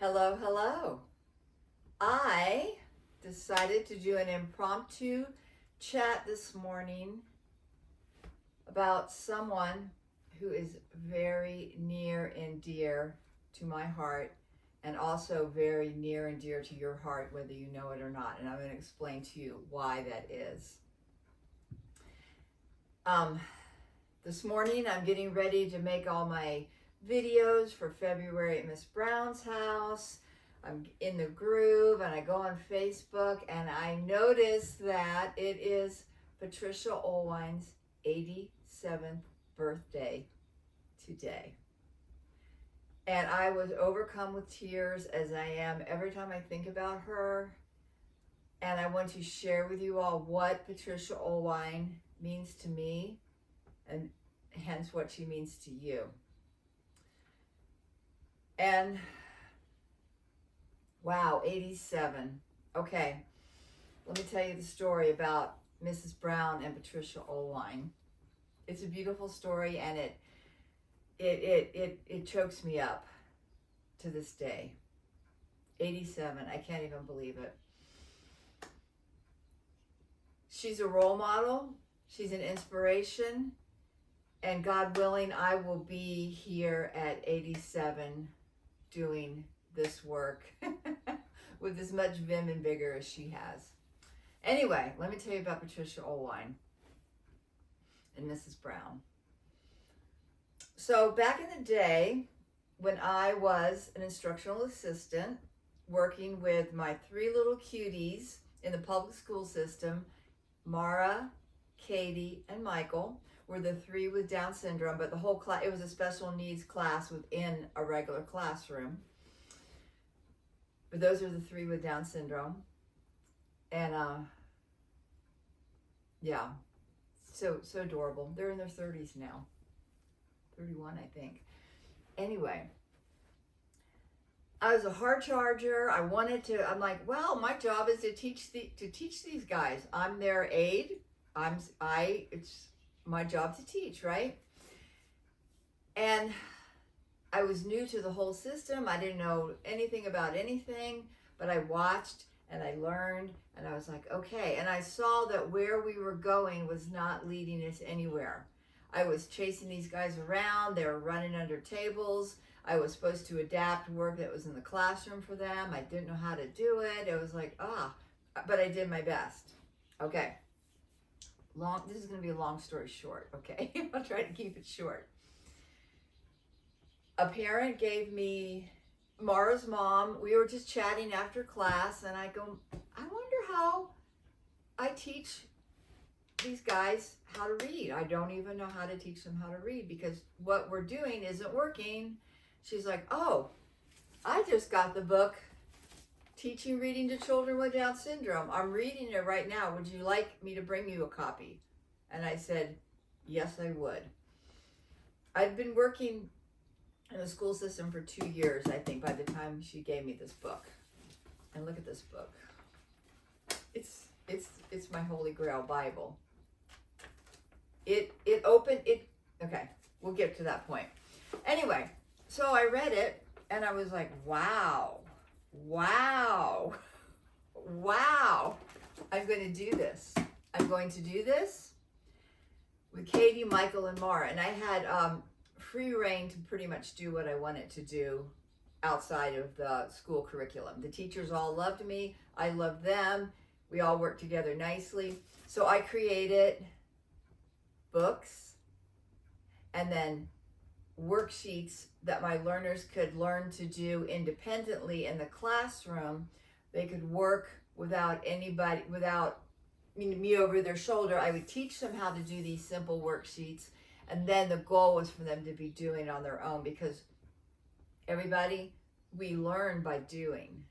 Hello, hello. I decided to do an impromptu chat this morning about someone who is very near and dear to my heart and also very near and dear to your heart, whether you know it or not. And I'm going to explain to you why that is. This morning I'm getting ready to make all my videos for February at Miss Brown's house. I'm in the groove and I go on Facebook and I notice that it is Patricia Oelwein's 87th birthday today. And I was overcome with tears as I am every time I think about her. And I want to share with you all what Patricia Oelwein means to me and hence what she means to you. And wow, 87. Okay, let me tell you the story about Mrs. Brown and Patricia Oelwein. It's a beautiful story, and it chokes me up to this day. 87, I can't even believe it. She's a role model. She's an inspiration. And God willing, I will be here at 87 doing this work with as much vim and vigor as she has. Anyway, let me tell you about Patricia Oelwein and Mrs. Brown. So back in the day, when I was an instructional assistant working with my three little cuties in the public school system, Mara, Katie, and Michael, were the three with Down syndrome, but the whole class, it was a special needs class within a regular classroom. But those are the three with Down syndrome. And yeah, so adorable. They're in their 30s now. 31, I think. Anyway, I was a hard charger. I'm like, well, my job is to teach these guys. I'm their aide. It's my job to teach, right? And I was new to the whole system. I didn't know anything about anything, but I watched and I learned and I was like, okay. And I saw that where we were going was not leading us anywhere. I was chasing these guys around. They were running under tables. I was supposed to adapt work that was in the classroom for them. I didn't know how to do it. It was like, but I did my best. Okay. This is going to be a long story short, okay? I'll try to keep it short. A parent gave me Mara's mom. We were just chatting after class, and I go, I wonder how I teach these guys how to read. I don't even know how to teach them how to read because what we're doing isn't working. She's like, oh, I just got the book, Teaching Reading to Children with Down Syndrome. I'm reading it right now. Would you like me to bring you a copy? And I said, yes, I would. I'd been working in the school system for 2 years, I think, by the time she gave me this book. And look at this book. It's my Holy Grail Bible. Okay, we'll get to that point. Anyway, so I read it and I was like, wow. I'm going to do this. I'm going to do this with Katie, Michael, and Mara. And I had free reign to pretty much do what I wanted to do outside of the school curriculum. The teachers all loved me. I loved them. We all worked together nicely. So I created books and then worksheets that my learners could learn to do independently in the classroom. They could work without me over their shoulder. I would teach them how to do these simple worksheets, and then the goal was for them to be doing it on their own, because everybody, we learn by doing.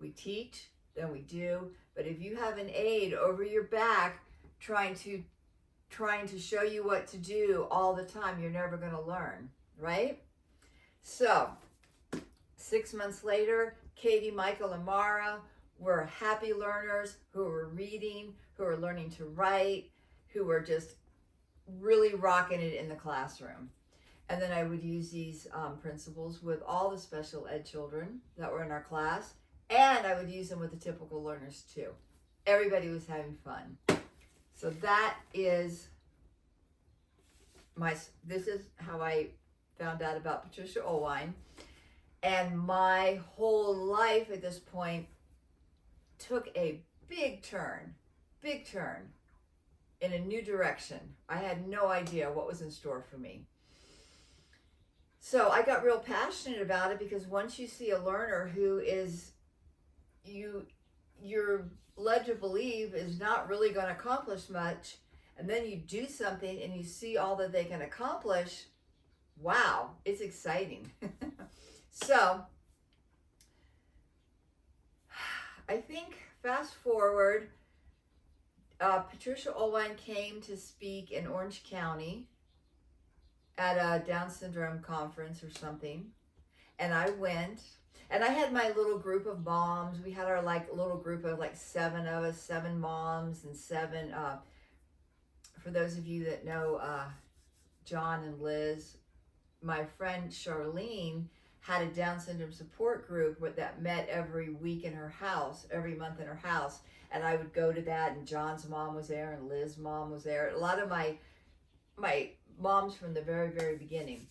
We teach, then we do, but if you have an aide over your back trying to show you what to do all the time, you're never going to learn, right? So 6 months later, Katie, Michael, and Mara were happy learners who were reading, who were learning to write, who were just really rocking it in the classroom. And then I would use these principles with all the special ed children that were in our class. And I would use them with the typical learners too. Everybody was having fun. So that is this is how I found out about Patricia Oelwein. And my whole life at this point took a big turn in a new direction. I had no idea what was in store for me. So I got real passionate about it, because once you see a learner who is, you're led to believe is not really going to accomplish much, and then you do something and you see all that they can accomplish, wow, it's exciting. So I think fast forward, Patricia Oelwein came to speak in Orange County at a Down syndrome conference or something, and I went, and I had my little group of moms. We had our little group of 7 of us, 7 moms and 7 for those of you that know John and Liz, my friend Charlene had a Down syndrome support group that met every week in her house, every month in her house. And I would go to that, and John's mom was there, and Liz's mom was there. A lot of my moms from the very, very beginning.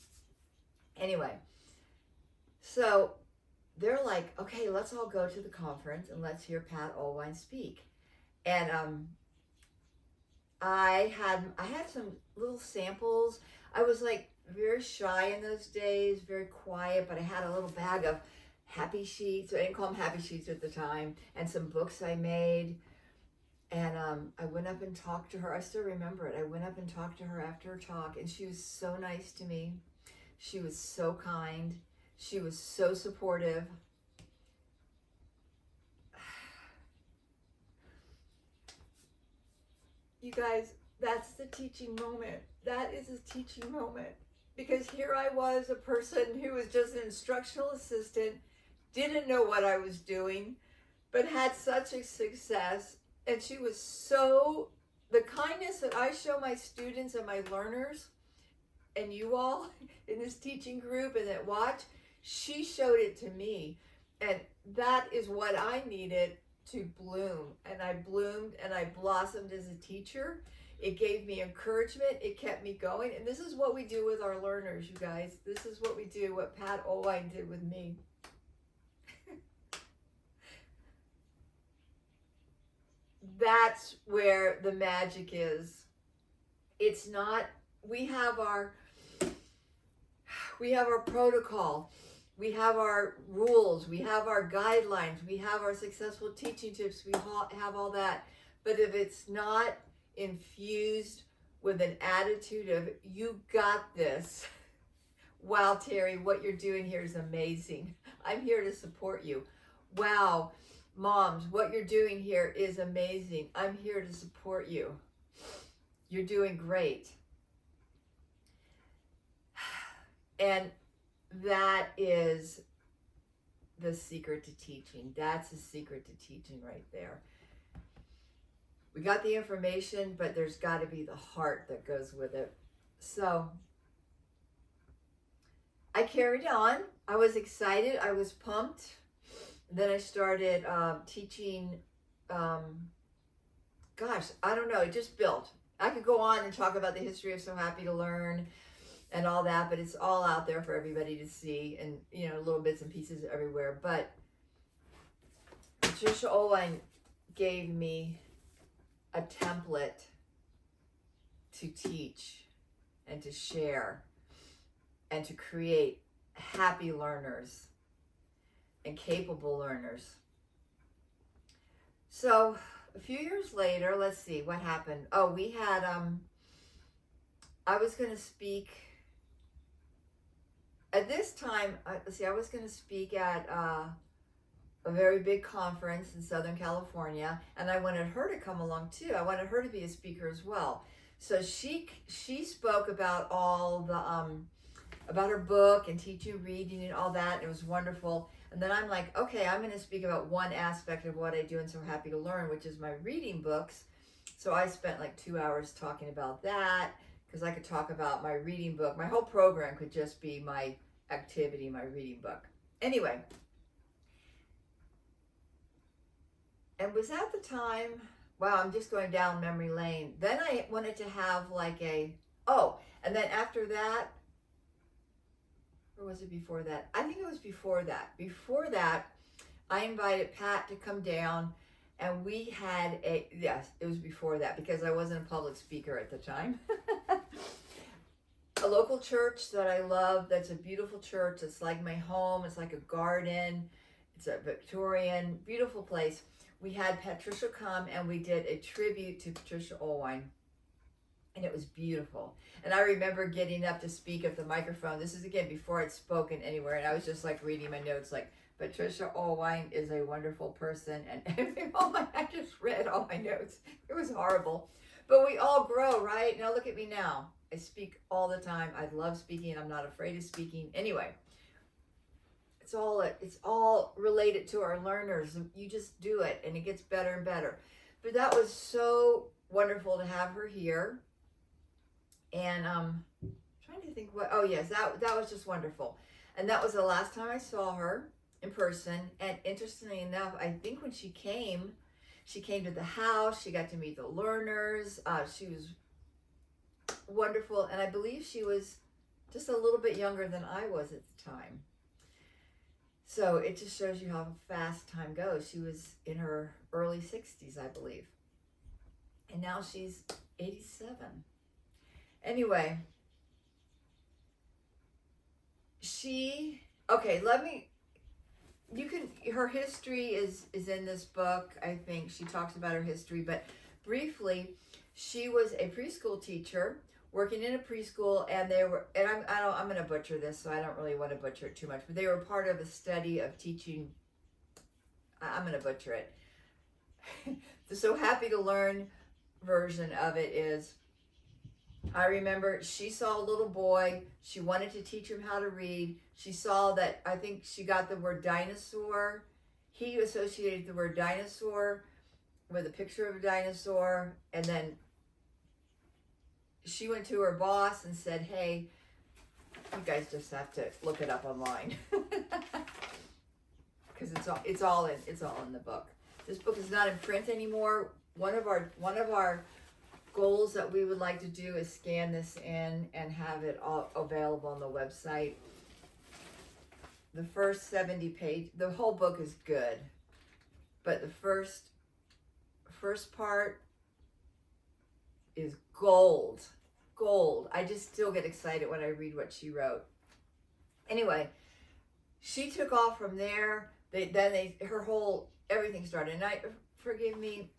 Anyway, so they're like, okay, let's all go to the conference and let's hear Pat Oelwein speak. And I had some little samples. I was very shy in those days, very quiet, but I had a little bag of happy sheets. I didn't call them happy sheets at the time, and some books I made. And I went up and talked to her. I still remember it. I went up and talked to her after her talk, and she was so nice to me. She was so kind. She was so supportive. You guys, that's the teaching moment. That is a teaching moment. Because here I was, a person who was just an instructional assistant, didn't know what I was doing, but had such a success. And she was so, the kindness that I show my students and my learners, and you all in this teaching group and that watch, she showed it to me. And that is what I needed to bloom. And I bloomed and I blossomed as a teacher. It gave me encouragement. It kept me going. And this is what we do with our learners, you guys. This is what we do, what Pat Oelwein did with me. That's where the magic is. It's not, we have our protocol. We have our rules. We have our guidelines. We have our successful teaching tips. We have all that. But if it's not infused with an attitude of, you got this. Wow, Terry, what you're doing here is amazing. I'm here to support you. Wow, moms, what you're doing here is amazing. I'm here to support you. You're doing great. And that is the secret to teaching. That's the secret to teaching right there. We got the information, but there's got to be the heart that goes with it. So I carried on. I was excited. I was pumped. Then I started teaching. Gosh, I don't know. It just built. I could go on and talk about the history of So Happy to Learn and all that, but it's all out there for everybody to see, and little bits and pieces everywhere. But Patricia Oelwein gave me a template to teach and to share and to create happy learners and capable learners. So a few years later, let's see what happened. Oh, we had I was going to speak at this time. I was going to speak at a very big conference in Southern California, and I wanted her to come along too. I wanted her to be a speaker as well. So she spoke about all the about her book and teaching reading and all that. It was wonderful. And then I'm like, okay, I'm going to speak about one aspect of what I do and So Happy to Learn, which is my reading books. So I spent 2 hours talking about that, because I could talk about my reading book. My whole program could just be my activity, my reading book. Anyway, and was that the time, wow, I'm just going down memory lane. Then I wanted to have like and then after that, or was it before that? I think it was before that. Before that, I invited Pat to come down, and we had yes, it was before that because I wasn't a public speaker at the time. A local church that I love, that's a beautiful church. It's like my home. It's like a garden. It's a Victorian, beautiful place. We had Patricia come, and we did a tribute to Patricia Oelwein. And it was beautiful. And I remember getting up to speak at the microphone. This is, again, before I'd spoken anywhere. And I was just like reading my notes like, Patricia Oelwein is a wonderful person. And I just read all my notes. It was horrible. But we all grow, right? Now look at me now. I speak all the time. I love speaking. I'm not afraid of speaking. Anyway, it's all related to our learners. You just do it, and it gets better and better. But that was so wonderful to have her here. And trying to think what, oh yes, that was just wonderful. And that was the last time I saw her in person. And interestingly enough, I think when she came to the house, she got to meet the learners. She was wonderful. And I believe she was just a little bit younger than I was at the time. So it just shows you how fast time goes. She was in her early 60s, I believe. And now she's 87. Anyway, her history is in this book. I think she talks about her history, but briefly, she was a preschool teacher working in a preschool, and I'm going to butcher this, so I don't really want to butcher it too much, but they were part of a study of teaching. I'm going to butcher it. The So Happy to Learn version of it is, I remember she saw a little boy. She wanted to teach him how to read. She saw that, I think she got the word dinosaur. He associated the word dinosaur with a picture of a dinosaur. And then she went to her boss and said, hey, you guys just have to look it up online. Because it's all in the book. This book is not in print anymore. One of our goals that we would like to do is scan this in and have it all available on the website. The first 70 page, the whole book is good, but the first part is gold. I just still get excited when I read what she wrote. Anyway, she took off from there. Everything started. And forgive me,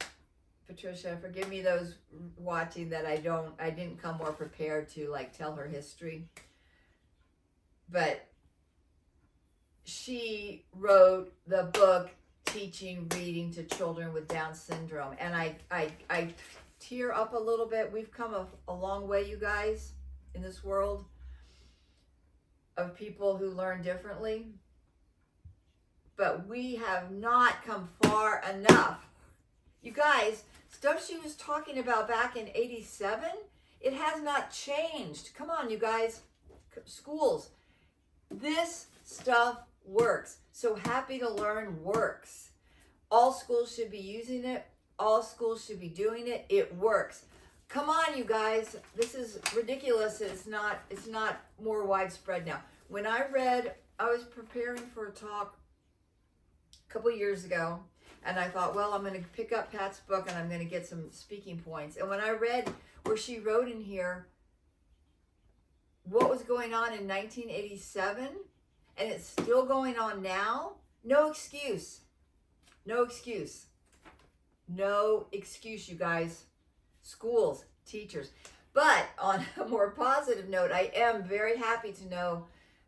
Patricia, forgive me those watching that I didn't come more prepared to like tell her history. But she wrote the book Teaching Reading to Children with Down Syndrome. And I tear up a little bit. We've come a long way, you guys, in this world of people who learn differently. But we have not come far enough. You guys, stuff she was talking about back in 87, it has not changed. Come on, you guys. Schools. This stuff works. So Happy to Learn works. All schools should be using it. All schools should be doing it. It works. Come on, you guys. This is ridiculous. It's not more widespread now. When I was preparing for a talk a couple years ago, and I thought, well, I'm going to pick up Pat's book and I'm going to get some speaking points. And when I read where she wrote in here what was going on in 1987, and it's still going on now, no excuse. No excuse. No excuse, you guys. Schools, teachers. But on a more positive note, I am very happy to know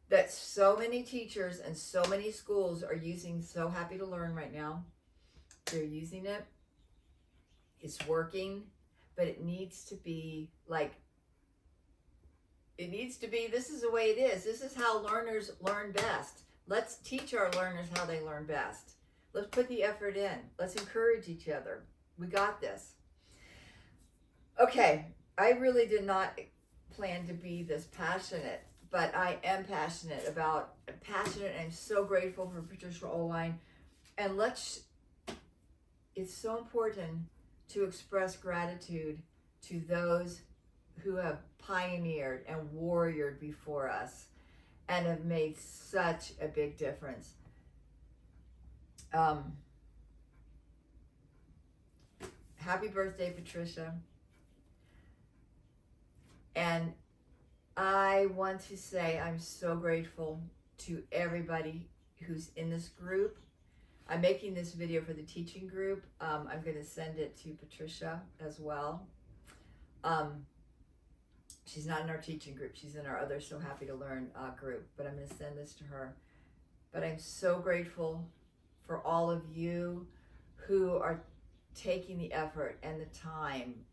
that so many teachers and so many schools are using So Happy to Learn right now. They're using it. It's working, but it needs to be this is the way it is. This is how learners learn best. Let's teach our learners how they learn best. Let's put the effort in. Let's encourage each other. We got this. Okay, I really did not plan to be this passionate, but I am passionate, and I'm so grateful for Patricia Oelwein. And it's so important to express gratitude to those who have pioneered and warriored before us and have made such a big difference. Happy birthday, Patricia. And I want to say I'm so grateful to everybody who's in this group. I'm making this video for the teaching group. I'm going to send it to Patricia as well. She's not in our teaching group. She's in our other So Happy to Learn group, but I'm going to send this to her. But I'm so grateful for all of you who are taking the effort and the time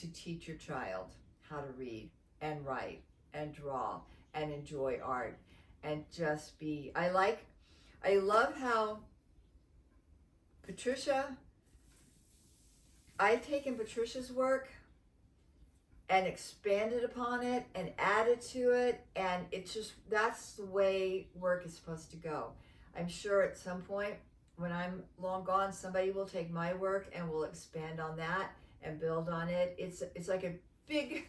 to teach your child how to read and write and draw and enjoy art and just be. I love how I've taken Patricia's work and expanded upon it and added to it, and that's the way work is supposed to go. I'm sure at some point when I'm long gone, somebody will take my work and will expand on that and build on it. It's like a big,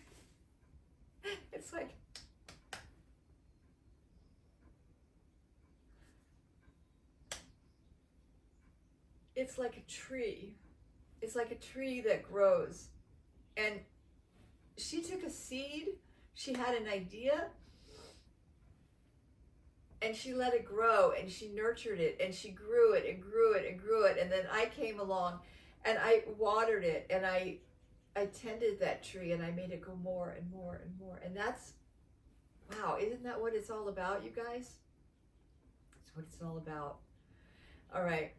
it's like a tree. It's like a tree that grows. And she took a seed, she had an idea, and she let it grow, and she nurtured it, and she grew it and grew it and grew it. And then I came along and I watered it, and I tended that tree, and I made it go more and more and more. And that's, wow, isn't that what it's all about, you guys? That's what it's all about. All right.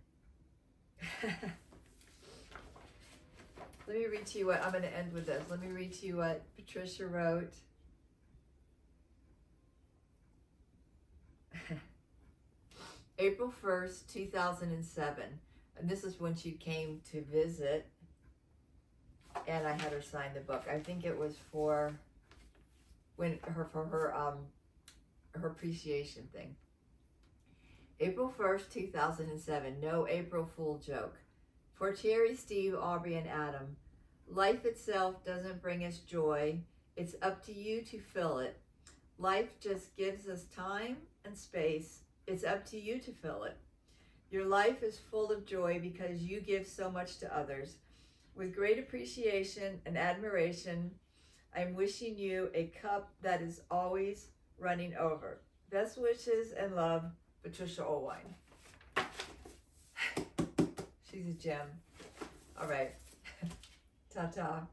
Let me read to you what, I'm going to end with this. Let me read to you what Patricia wrote. April 1st, 2007. And this is when she came to visit. And I had her sign the book. I think it was for her appreciation thing. April 1st, 2007. No April Fool joke. For Terry, Steve, Aubrey, and Adam, life itself doesn't bring us joy. It's up to you to fill it. Life just gives us time and space. It's up to you to fill it. Your life is full of joy because you give so much to others. With great appreciation and admiration, I'm wishing you a cup that is always running over. Best wishes and love, Patricia Oelwein. She's a gem. All right. Ta-ta.